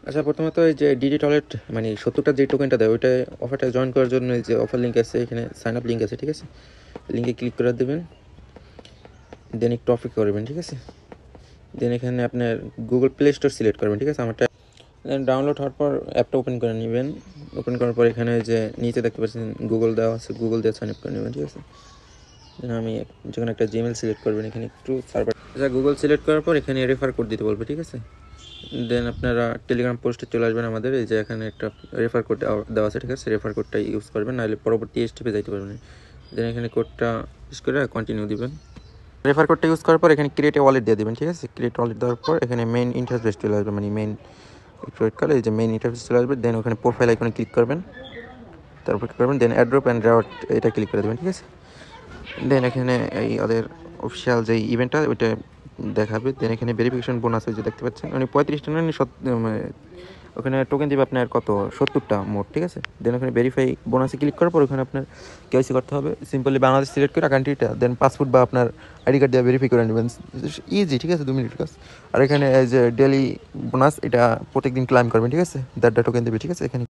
আচ্ছা, প্রথমত এই যে ডিডি টয়লেট মানে 70টা যে টোকেনটা দেয় ওইটা অফারটা জয়েন করার জন্য এই যে অফার লিঙ্ক আছে, এখানে সাইন আপ লিঙ্ক আছে, ঠিক আছে? লিঙ্কে ক্লিক করে দেবেন, দেন একটু অপেক্ষা করবেন, ঠিক আছে? দেন এখানে আপনার গুগল প্লে স্টোর সিলেক্ট করবেন, ঠিক আছে? আমারটা দেন ডাউনলোড হওয়ার পর অ্যাপটা ওপেন করে নেবেন। ওপেন করার পর এখানে যে নিচে দেখতে পাচ্ছেন গুগল দেওয়া আছে, গুগল দিয়ে সাইন আপ করে নেবেন, ঠিক আছে? দেন আমি যখন একটা জিমেল সিলেক্ট করবেন, এখানে একটু সার্ভার, আচ্ছা গুগল সিলেক্ট করার পর এখানে রেফার কোড দিতে বলবে, ঠিক আছে? দেন আপনারা টেলিগ্রাম পোস্টে চলে আসবেন আমাদের, এই যে এখানে একটা রেফার কোড দেওয়া আছে, ঠিক আছে? রেফার কোডটা ইউজ করবেন, নাহলে পরবর্তী স্টেপে যাইতে পারবেন। দেন এখানে কোডটা ইউজ করে কন্টিনিউ দিবেন। রেফার কোডটা ইউজ করার পর এখানে ক্রিয়েট ওয়ালেট দিয়ে দেবেন, ঠিক আছে? ক্রিয়েট ওয়ালেট দেওয়ার পর এখানে মেইন ইন্টারফেস চলে আসবে, মানে মেইন ক্রিয়েট করলে এই যে মেইন ইন্টারফেস চলে আসবে। দেন ওখানে প্রোফাইল আইকনে ক্লিক করবেন, তারপর কী করবেন, দেন অ্যাড্রপ অ্যান্ড রেওয়ার্ড এটা ক্লিক করে দেবেন, ঠিক আছে? দেন এখানে এই ওদের অফিসিয়াল যে ইভেন্টটা ওইটা দেখাবে। দেন এখানে ভেরিফিকেশন বোনাস যে দেখতে পাচ্ছেন, মানে 35টা না ওখানে টোকেন দেবে আপনার কত 70টা মোট, ঠিক আছে? দেন ওখানে ভেরিফাই বোনাসে ক্লিক করার পর ওখানে আপনার কেওয়াইসি করতে হবে, সিম্পলি বাংলাদেশ সিলেক্ট করে কান্ট্রিটা, দেন পাসপোর্ট বা আপনার আইডি কার্ড দিয়ে ভেরিফাই করে নেবেন, ইজি, ঠিক আছে? 2 মিনিটের কাজ। আর এখানে এই যে ডেলি বোনাস এটা প্রত্যেকদিন ক্লাইম করবেন, ঠিক আছে? 10টা টোকেন দেবে, ঠিক আছে? এখানে